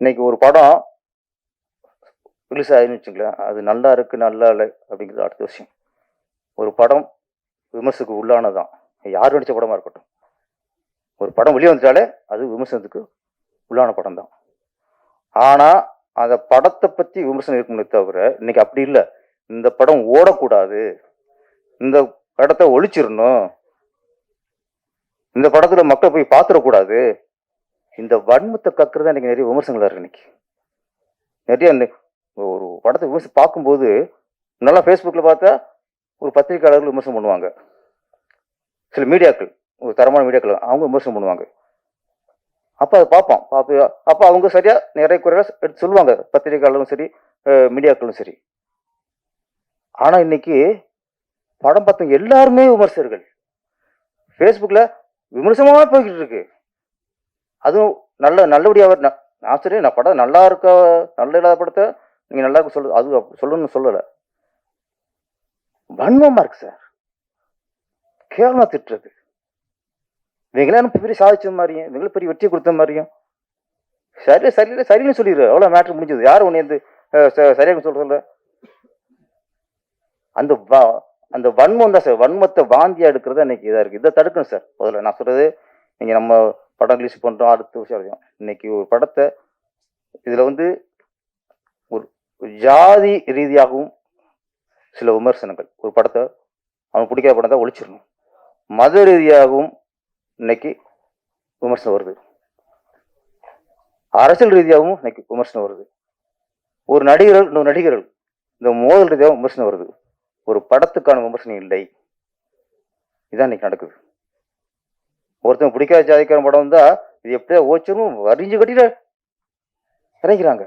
இன்னைக்கு ஒரு படம் ரிலீஸ் ஆகுதுன்னு வச்சுங்களேன், அது நல்லா இருக்கு, நல்லா இல்லை அப்படிங்கிறது அடுத்த விஷயம். ஒரு படம் விமர்சனத்துக்கு உள்ளானதுதான். யார் நடிச்ச படமா இருக்கட்டும். ஒரு படம் வெளியே வந்துட்டாலே அது விமர்சனத்துக்கு உள்ளான படம் தான். ஆனா அந்த படத்தை பத்தி விமர்சனம் இருக்குமே தவிர இன்னைக்கு அப்படி இல்லை. இந்த படம் ஓடக்கூடாது, இந்த படத்தை ஒழிச்சிடணும், இந்த படத்துல மக்கள் போய் பார்த்துடக்கூடாது, இந்த வன்மத்தை கக்குறதா இன்னைக்கு நிறைய விமர்சனங்கள் இருக்கு. இன்னைக்கு நிறைய ஒரு படத்தை விமர்சனம் பார்க்கும்போது நல்லா ஃபேஸ்புக்ல பார்த்தா ஒரு பத்திரிகையாளர்கள் விமர்சனம் பண்ணுவாங்க, சில மீடியாக்கள், ஒரு தரமான மீடியாக்கள் அவங்க விமர்சனம் பண்ணுவாங்க. அப்போ அதை பார்ப்போம். அப்போ அவங்க சரியா நிறைய குறைகள் எடுத்து சொல்லுவாங்க, பத்திரிகையாளரும் சரி மீடியாக்களும் சரி. ஆனா இன்னைக்கு படம் பார்த்தவங்க எல்லாருமே விமர்சகர்கள். ஃபேஸ்புக்ல விமர்சனமா போய்கிட்டு இருக்கு. அதுவும் நல்லபடியாக நான் சரி, நான் படம் நல்லா இருக்க, நல்ல இல்லாத படத்தை நீங்க நல்லா இருக்கு சொல்லு, அது சொல்லணும்னு சொல்லலை. வன்மமா இருக்கு சார், கேவலமா திட்டுறது. இவங்களாம் பெரிய சாதிச்ச மாதிரியும், இவங்களும் பெரிய வெற்றி கொடுத்த மாதிரியும் சரி சரியில்லை சரின்னு சொல்லிடுற, அவ்வளோ மேட்ரு முடிஞ்சது. யாரும் உன்னை வந்து சரியாக சொல்றதில்ல. அந்த வன்மம் தான் சார், வன்மத்தை வாந்தியா எடுக்கிறது இன்னைக்கு இதாக இருக்கு. இதை தடுக்கணும் சார். முதல்ல நான் சொல்றது, நீங்க நம்ம படம் ரிலீஸ் பண்றோம், அடுத்த விஷயம் இன்னைக்கு ஒரு படத்தை இதுல வந்து ஒரு ஜாதி ரீதியாகவும் சில விமர்சனங்கள், ஒரு படத்தை அவனுக்கு பிடிக்காத படம் தான் ஒழிச்சிடணும். மத ரீதியாகவும் இன்னைக்கு விமர்சனம் வருது, அரசியல் ரீதியாகவும் இன்னைக்கு விமர்சனம் வருது. ஒரு நடிகர்கள் இன்னொரு நடிகர்கள் இந்த மோதல் ரீதியாகவும் விமர்சனம் வருது. ஒரு படத்துக்கான விமர்சனம் இல்லை. இதான் இன்னைக்கு நடக்குது. ஒருத்தன் பிடிக்காத ஜாதிக்கான படம் வந்தா இது எப்படியா ஓச்சரும் வரிஞ்சு கட்டிட்டு இறங்கிறாங்க.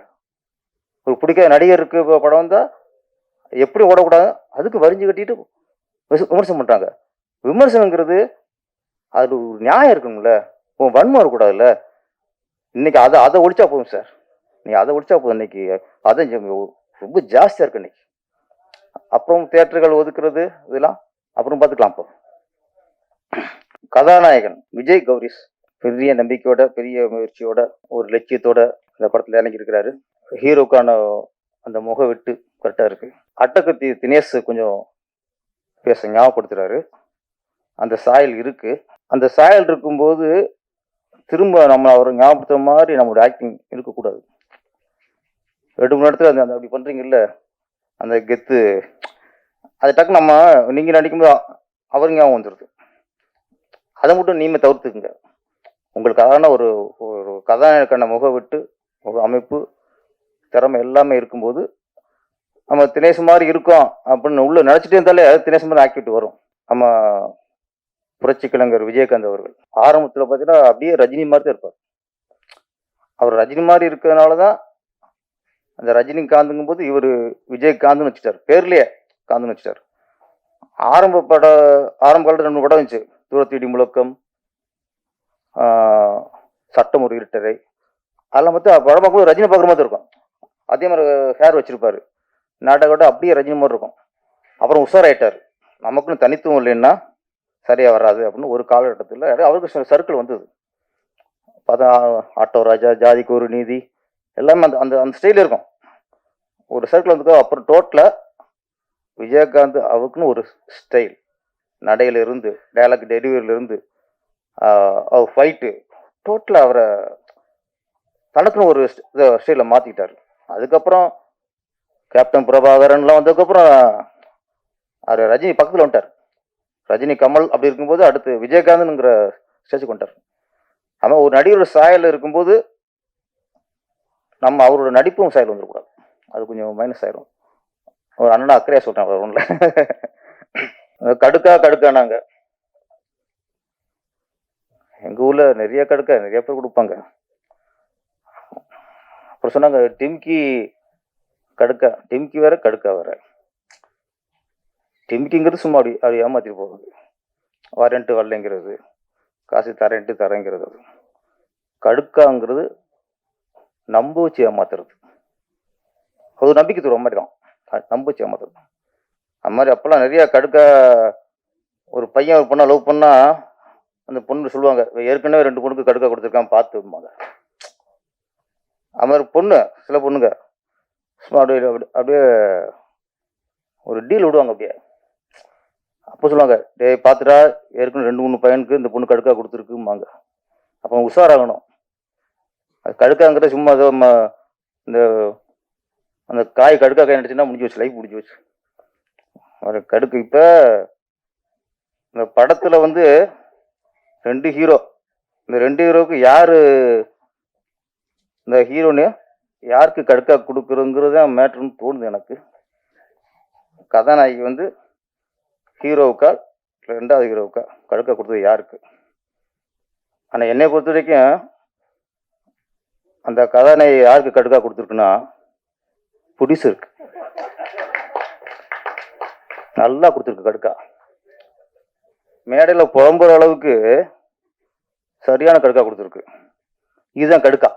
ஒரு பிடிக்காத நடிகருக்கு படம் வந்தா எப்படி ஓடக்கூடாது அதுக்கு வரிஞ்சு கட்டிட்டு விமர்சனம் பண்றாங்க. விமர்சனங்கிறது அது ஒரு நியாயம் இருக்குங்கள, உன் வன்மம் இருக்கக்கூடாதுல்ல. இன்னைக்கு அதை ஒழிச்சா போதும் சார். நீ அதை ஒழிச்சா போதும். இன்னைக்கு அதை ரொம்ப ஜாஸ்தியா இருக்கு இன்னைக்கு. அப்புறம் தியேட்டர்கள் ஒதுக்குறது இதெல்லாம் அப்புறம் பார்த்துக்கலாம். இப்போ கதாநாயகன் விஜய் கௌரிஸ் பெரிய நம்பிக்கையோட, பெரிய முயற்சியோட, ஒரு லட்சியத்தோட இந்த படத்துல இறங்கி இருக்கிறாரு. ஹீரோக்கான அந்த முக விட்டு கரெக்டா இருக்கு. அட்டகத்தி தினேஷ் கொஞ்சம் பேச ஞாபகப்படுத்துறாரு. அந்த சாயல் இருக்கு. அந்த சாயல் இருக்கும்போது திரும்ப நம்ம அவரை ஞாபகப்படுத்துற மாதிரி நம்மளோட ஆக்டிங் இருக்கக்கூடாது. 2 மணி நேரத்துல அந்த அப்படி பண்றீங்கல்ல, அந்த கெத்து, அது டக்கு நம்ம நீங்க நடிக்கும்போது அவர் ஞாபகம் வந்துடுது. அதை மட்டும் நீங்க தவிர்த்துக்குங்க. உங்களுக்கு அதான ஒரு கதாநாயகன முக விட்டு, முக அமைப்பு, திறமை எல்லாமே இருக்கும்போது நம்ம தினேஷ் மாதிரி இருக்கோம் அப்படின்னு உள்ள நினைச்சிட்டே இருந்தாலே தினேஷ் மாதிரி ஆக்டிவிட்டி வரும். நம்ம புரட்சி கலைஞர் விஜயகாந்த் அவர்கள் ஆரம்பத்துல பார்த்தீங்கன்னா அப்படியே ரஜினி மாதிரி தான் இருப்பார். அவர் ரஜினி மாதிரி இருக்கிறதுனாலதான் அந்த ரஜினிகாந்துங்கும் போது இவர் விஜயகாந்த்னு வச்சுட்டார், பேர்லயே காந்துன்னு வச்சுட்டார். ஆரம்ப காலத்துல 2 படம் இருந்துச்சு, தூரத்தீடி முழக்கம், சட்டம் ஒரு இருட்டரை. அதெல்லாம் பார்த்து படம் பார்க்கும்போது ரஜினி பார்க்குற மாதிரி இருக்கும். அதே மாதிரி ஹேர் வச்சிருப்பாரு, நாட்டை அப்படியே ரஜினி மாதிரி இருக்கும். அப்புறம் உஷாராயிட்டார், நமக்குன்னு தனித்துவம் இல்லைன்னா சரியா வராது அப்படின்னு ஒரு காலகட்டத்தில் அவருக்கு சர்க்கிள் வந்தது. பார்த்தா ஆட்டோ ராஜா, ஜாதிக்கு ஒரு நீதி, எல்லாமே அந்த அந்த அந்த ஸ்டைல இருக்கும். ஒரு சர்க்கிள் வந்து அப்புறம் டோட்டலா விஜயகாந்த் அவருக்குன்னு ஒரு ஸ்டைல், நடையில இருந்து டைலாக் டெலிவரியில இருந்து அவர் ஃபைட்டு, டோட்டலா அவரை தனக்குன்னு ஒரு ஸ்டைல மாத்திக்கிட்டாரு. அதுக்கப்புறம் கேப்டன் பிரபாகரன்லாம் வந்ததுக்கப்புறம் அவர் ரஜினி பக்கத்தில் வந்துட்டார். ரஜினி கமல் அப்படி இருக்கும்போது அடுத்து விஜயகாந்த்ங்கிற ஸ்டேஜுக்கு வந்துட்டார். ஆமாம், ஒரு நடிகரோட சாயல் இருக்கும்போது நம்ம அவரோட நடிப்பும் சாயல் வந்துடக்கூடாது, அது கொஞ்சம் மைனஸ் ஆயிரும். ஒரு அண்ணனா அக்கறையா சொல்றேன் ஒன்றும். கடுக்கானாங்க எங்க ஊர்ல நிறைய நிறைய பேர் கொடுப்பாங்க. அப்புறம் சொன்னாங்க டிம்கி டிம்கி வேற கடுக்கா வேற. டிம்கிங்கிறது சும்மா அப்படி ஏமாத்திட்டு போகுது, வாரண்ட்டு வரலைங்கிறது, காசு தரேங்கிறது. கடுக்காங்கிறது நம்ப வச்சு ஏமாத்துறது, அது நம்பிக்கை தருவ மாதிரி தான், நம்ப வச்சு ஏமாத்துறது. அது மாதிரி அப்பெல்லாம் நிறைய ஒரு பையன் ஒரு பொண்ணை லவ் பண்ணா அந்த பொண்ணு சொல்லுவாங்க, ஏற்கனவே 2 பொண்ணுக்கு கடுக்கா கொடுத்துருக்கான் பார்த்துப்பாங்க. அது மாதிரி சில பொண்ணுங்க சும்மா அப்படியே அப்படியே ஒரு டீல் விடுவாங்க அப்படியே. அப்போ சொல்லுவாங்க, டேய் பார்த்துட்டா ஏற்கனவே 2 3 பையனுக்கு இந்த பொண்ணு கடுக்கா கொடுத்துருக்கும்பாங்க. அப்போ உஷாராகணும். அது கடுக்காங்கிறத சும்மா ஏதோ இந்த அந்த காய் கடுக்கா காய் நடிச்சுன்னா முடிஞ்சு வச்சு, லைஃப் முடிஞ்சு வச்சு. ஒரு கடுக்கு இப்போ இந்த படத்தில் வந்து 2 ஹீரோ, இந்த 2 ஹீரோவுக்கு யார் இந்த ஹீரோன்னு யாருக்கு கடுக்கா கொடுக்குறோங்கிறது தான் மேட்ருன்னு தோணுது எனக்கு. கதாநாயகி வந்து ஹீரோவுக்கா இல்லை 2வது ஹீரோவுக்கா கடுக்கா கொடுத்தது யாருக்கு? ஆனால் என்னை பொறுத்த வரைக்கும் அந்த கதாநாயகி யாருக்கு கடுக்கா கொடுத்துருக்குன்னா ப்ரொடியூசருக்கு நல்லா கொடுத்துருக்கு கடுக்கா. மேடையில் புலம்புற அளவுக்கு சரியான கடுக்கா கொடுத்துருக்கு. இதுதான் கடுக்கா.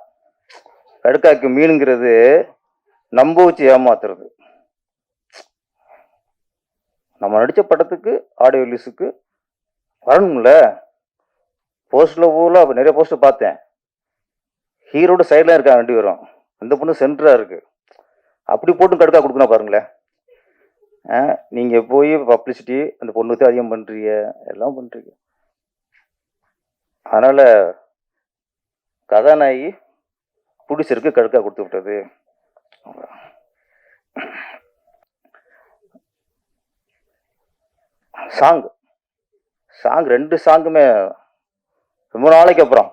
கடுக்காக்கு மீனுங்கிறது நம்ப வச்சு ஏமாத்துறது. நம்ம நடித்த படத்துக்கு ஆடியோ ரிலீஸுக்கு வரணும்ல. போஸ்டரில் பூரா நிறைய போஸ்டர் பார்த்தேன். ஹீரோட சைடில் இருக்காங்க 2 பேரும். அந்த பொண்ணு சென்டராக இருக்கு. அப்படி போட்டு கடுக்கா கொடுக்கணும் பாருங்களேன். நீங்கள் போய் பப்ளிசிட்டி அந்த பொண்ணுக்கு அதிகம் பண்ணுறீங்க, எல்லாம் பண்ணுறீங்க. அதனால் கதாநாயகி ப்ரொடியூசருக்கு கடுக்கா கொடுத்து விட்டது. சாங் 2 சாங்குமே ரொம்ப நாளைக்கு அப்புறம்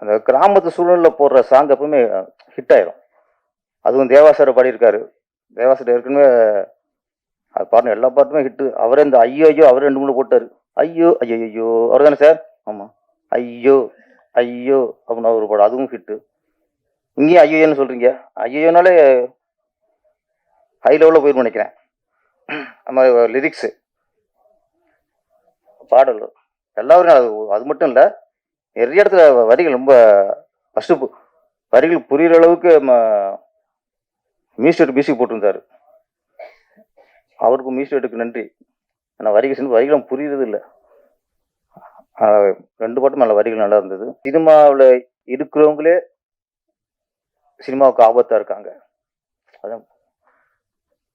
அந்த கிராமத்து சூழலில் போடுற சாங் எப்பவுமே ஹிட் ஆயிரும். அதுவும் தேவாசார பாடியிருக்காரு. தேவாசார ஏற்கனவே அது பாருங்க, எல்லா பாட்டுமே ஹிட்டு. அவரே இந்த ஐயோ ஐயோ அவர் 2 3 போட்டார். ஐயோ ஐயோ ஐயோ அவர் தானே சார்? ஆமாம், ஐயோ ஐயோ அப்படின்னு ஒரு பாடம், அதுவும் ஹிட்டு. இங்கேயும் ஐயோன்னு சொல்கிறீங்க. ஐயோனாலே ஹை லெவலில் போயிடும் நினைக்கிறேன். நம்ம லிரிக்ஸு பாடல் எல்லாரும் அது மட்டும் இல்லை, நிறைய இடத்துல வரிகள் ரொம்ப ஃபஸ்ட்டு வரிகள் புரிகிற அளவுக்கு மியூசிக் போட்டிருந்தார். அவருக்கும் மியூசிக்கு நன்றி. ஆனால் வரிகளும் புரியுறது இல்லை. 2 பாட்டும் நல்ல வரிகள் நல்லா இருந்தது. சினிமாவில் இருக்கிறவங்களே சினிமாவுக்கு ஆபத்தாக இருக்காங்க. அதான்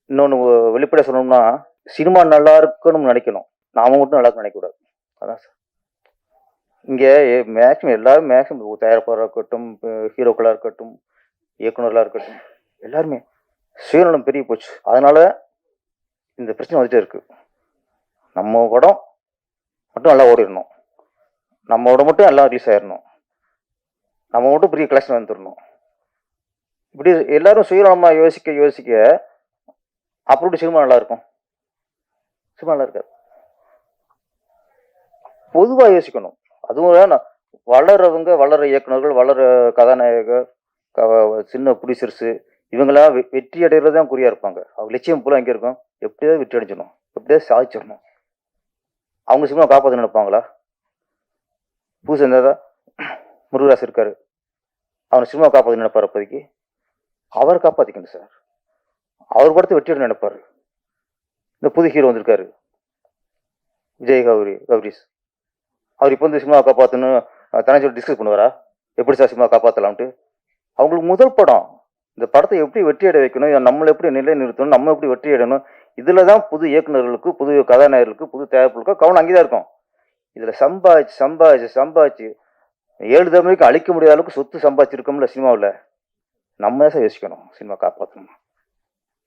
இன்னொன்று வெளிப்படையாக சொன்னோம்னா, சினிமா நல்லா இருக்கணும்னு நினைக்கணும், நாம மட்டும் நல்லா இருக்குன்னு நினைக்கக்கூடாது. அதான் சார் இங்கே எல்லாரும் மேக்ஸிமம் தயாரிப்பாளராக இருக்கட்டும், ஹீரோக்களாக இருக்கட்டும், இயக்குநர்களாக இருக்கட்டும், எல்லாருமே சுயநலம் பெரிய போச்சு. அதனால இந்த பிரச்சனை வந்துட்டே இருக்கு. நம்ம படம் மட்டும் நல்லா ஓடிடணும், நம்மளோட மட்டும் எல்லாம் ரிலீஸ் ஆயிடணும், நம்ம மட்டும் பெரிய கலெக்ஷன் வந்துடணும். இப்படி எல்லாரும் சுயநலமாக யோசிக்க அப்படி சினிமா நல்லா இருக்கும்? சினிமா நல்லா இருக்காது. பொதுவாக யோசிக்கணும். அதுவும் வளர இயக்குநர்கள், வளர கதாநாயகர், சின்ன ப்ரொடியூசர்ஸு, இவங்களாம் வெற்றி அடைகிறது தான் குறியாக இருப்பாங்க. அவங்க லட்சியம் போல எங்கே இருக்கும்? எப்படியாவது வெற்றி அடைஞ்சிடணும், எப்படியாவது சாதிச்சிடணும். அவங்க சினிமா காப்பாற்ற நினைப்பாங்களா? புதுசு இருந்தால் முருகராசு இருக்காரு, அவனை சினிமா காப்பாற்ற நினைப்பார். அப்போதைக்கு அவர் காப்பாற்றிக்கணும் சார். அவர் படத்தை வெற்றி அடைய நினைப்பார். இந்த புது ஹீரோ வந்திருக்காரு விஜய் கௌரிஸ், அவர் இப்போ வந்து சினிமா காப்பாற்றணும் தனஞ்சோட டிஸ்கஸ் பண்ணுவாரா? எப்படி சார் சினிமா காப்பாற்றலாம்ட்டு? அவங்களுக்கு முதல் படம், இந்த படத்தை எப்படி வெற்றி அடைய வைக்கணும், நம்மளை எப்படி நிலை நிறுத்தணும், நம்ம எப்படி வெற்றி அடையணும், இதில் தான் புது இயக்குநர்களுக்கு, புது கதாநாயகர்களுக்கு, புது தயாரிப்புகளுக்கு கவனம் அங்கே தான் இருக்கும். இதில் சம்பாதிச்சு 7 தலைமுறைக்கு அழிக்க முடியாத அளவுக்கு சொத்து சம்பாதிச்சிருக்கோம்ல சினிமாவில். நம்ம தான் சார் யோசிக்கணும், சினிமா காப்பாற்றணும்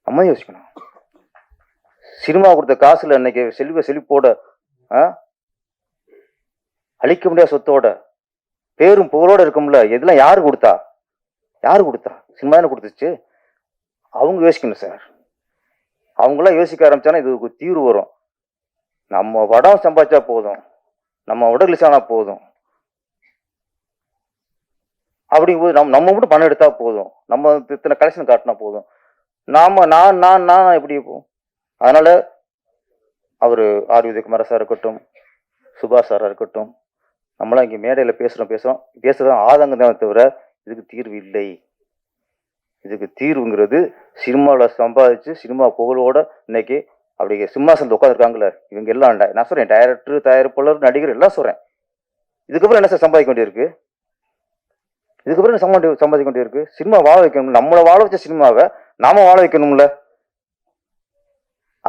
நம்ம தான் யோசிக்கணும். சினிமா கொடுத்த காசுல இன்னைக்கு செழிப்போட அழிக்க முடியாத சொத்தோட பேரும் புகழோட இருக்கும்ல, இதெல்லாம் யாரு கொடுத்தா? சினிமா தானே கொடுத்துச்சு. அவங்க யோசிக்கணும் சார். அவங்களாம் யோசிக்க ஆரம்பிச்சானா இதுக்கு தீர்வு வரும். நம்ம படம் சம்பாதிச்சா போதும், நம்ம உடல் ஆனா போதும், அப்படிங்கும்போது நம்ம மட்டும் பணம் எடுத்தா போதும், நம்ம இத்தனை கலெக்ஷன் காட்டினா போதும், நான் எப்படி இருக்கும்? அதனால அவர் ஆர் உதயகுமார் சார் இருக்கட்டும், சுபாஷ் சாரா இருக்கட்டும், நம்மளாம் இங்கே மேடையில் பேசுகிறோம் ஆதங்கம் தான் தவிர இதுக்கு தீர்வு இல்லை. இதுக்கு தீர்வுங்கிறது சினிமாவில் சம்பாதிச்சு சினிமா புகழோட இன்னைக்கு அப்படி சிம்மாசனத்தில் உட்காந்துருக்காங்களே இவங்க எல்லாம். நான் சொல்கிறேன், டைரக்டர், தயாரிப்பாளர், நடிகர் எல்லாம் சொல்கிறேன். இதுக்கப்புறம் என்ன சார் சம்பாதிக்க வேண்டியிருக்கு? இதுக்கப்புறம் சம்பாதிக்க வேண்டிய இருக்கு. சினிமா வாழ வைக்கணும். நம்மளை வாழ வச்ச சினிமாவை நாம வாழ வைக்கணும்ல.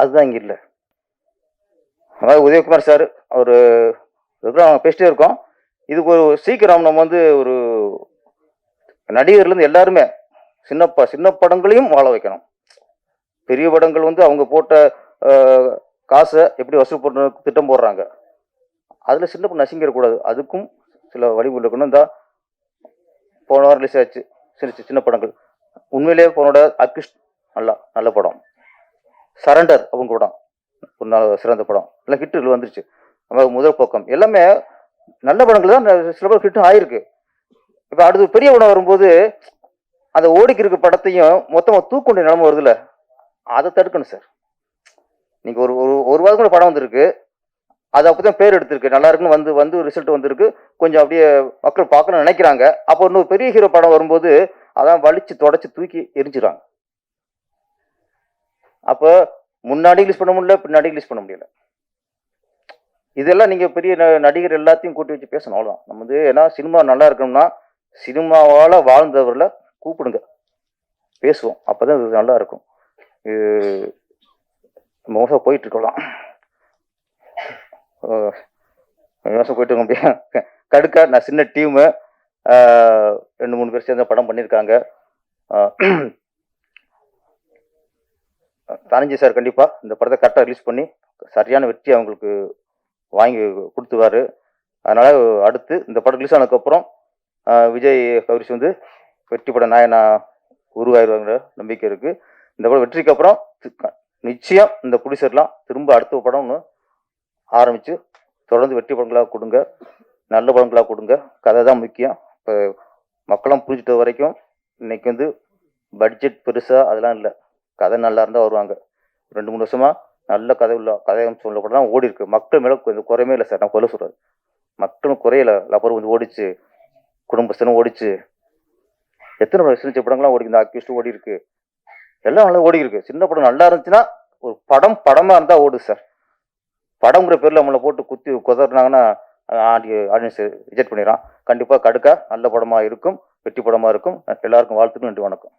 அதுதான் இங்க இல்ல. அதாவது உதயகுமார் சார் அவரு ரெகுலரா பேசிட்டே இருக்கோம். இதுக்கு ஒரு சீக்கிரம் நம்ம வந்து ஒரு நடிகர்ல இருந்து எல்லாருமே சின்ன படங்களையும் வாழ வைக்கணும். பெரிய படங்கள் வந்து அவங்க போட்ட காசை எப்படி வசூல் பண்ண திட்டம் போடுறாங்க. அதுல சின்ன படம் நசிங்கிடக்கூடாது. அதுக்கும் சில வழிமுறை இருக்கணும். இந்த போன வாரம் ரிலீஸ் ஆச்சு சின்ன படங்கள். உண்மையிலேயே போனோட அக்ரிஷ் நல்ல படம். சரண்டர் அவங்க படம் ஒரு சிறந்த படம். எல்லாம் ஹிட்டுகள் வந்துருச்சு. முதல் பக்கம் எல்லாமே நல்ல படங்கள் தான் சில படம் ஹிட்டும் ஆயிருக்கு. இப்ப அடுத்து பெரிய படம் வரும்போது அந்த ஓடிக்கு இருக்க படத்தையும் மொத்தமா தூக்குண்ட நிலைமை வருதுல்ல, அதை தடுக்கணும் சார். நீங்க ஒரு வாரம் கூட படம் வந்திருக்கு, அது அப்பதான் பேர் எடுத்திருக்கு, நல்லா இருக்குன்னு வந்து ரிசல்ட் வந்திருக்கு, கொஞ்சம் அப்படியே மக்கள் பார்க்கணும்னு நினைக்கிறாங்க. அப்போ இன்னும் பெரிய ஹீரோ படம் வரும்போது அதான் வலிச்சு தொடச்சு தூக்கி எரிஞ்சிடறாங்க. அப்போ முன்னாடி ரிலீஸ் பண்ண முடியல, பின்னாடி ரிலீஸ் பண்ண முடியல. இதெல்லாம் நீங்க பெரிய நடிகர் எல்லாத்தையும் கூட்டி வச்சு பேசணும். அவ்வளவுதான். நம்ம வந்து ஏன்னா சினிமா நல்லா இருக்கணும்னா சினிமாவால வாழ்ந்தவர்களை கூப்பிடுங்க, பேசுவோம். அப்பதான் இது நல்லா இருக்கும். மோசம் போயிட்டு இருக்கலாம். மோசம் போயிட்டு இருக்க முடியும். கடுக்கா நான் சின்ன டீமு 2-3 பேர் சேர்ந்த படம் பண்ணியிருக்காங்க. தானஞ்சி சார் கண்டிப்பா இந்த படத்தை கரெக்டாக ரிலீஸ் பண்ணி சரியான வெற்றி அவங்களுக்கு வாங்கி கொடுத்துவாரு. அதனால அடுத்து இந்த படம் ரிலீஸ் ஆனதுக்கப்புறம் விஜய் கௌரிஷ் வந்து வெற்றி படம் நாயனா உருவாயிருவாங்கிற நம்பிக்கை இருக்கு. இந்த படம் வெற்றிக்கு அப்புறம் நிச்சயம் இந்த ப்ரொடியூசர்லாம் திரும்ப அடுத்த படம்னு ஆரம்பிச்சு தொடர்ந்து வெற்றி படங்களாக கொடுங்க, நல்ல படங்களாக கொடுங்க. கதை தான் முக்கியம். இப்போ மக்களும் புரிஞ்சுட்ட வரைக்கும் இன்னைக்கு வந்து பட்ஜெட் பெருசா அதெல்லாம் இல்லை, கதை நல்லா இருந்தால் வருவாங்க. 2-3 வருஷமா நல்ல கதை சொல்ல கூட தான் ஓடி இருக்கு. மக்கள் மேலே கொஞ்சம் குறையுமே இல்லை சார். நான் கொல்ல சொல்றது மக்களும் குறையல. அப்புறம் வந்து ஓடிச்சு, குடும்பஸ்தனும் ஓடிச்சு, எத்தனை சின்ன படங்கள்லாம் ஓடி, இந்த அக்யூஸ்ட் ஓடி இருக்கு, எல்லாம் நல்லா ஓடி இருக்கு. சின்ன படம் நல்லா இருந்துச்சுன்னா ஒரு படமா இருந்தா ஓடுது சார். படம்ங்கிற பேர்ல நம்மளை போட்டு குத்தி குதறினாங்கன்னா ஆடியன்ஸ் ரிஜெக்ட் பண்ணிடுறான். கண்டிப்பா கடுக்கா நல்ல படமா இருக்கும், வெற்றி படமா இருக்கும். எல்லாருக்கும் வாழ்த்துக்கள். நன்றி, வணக்கம்.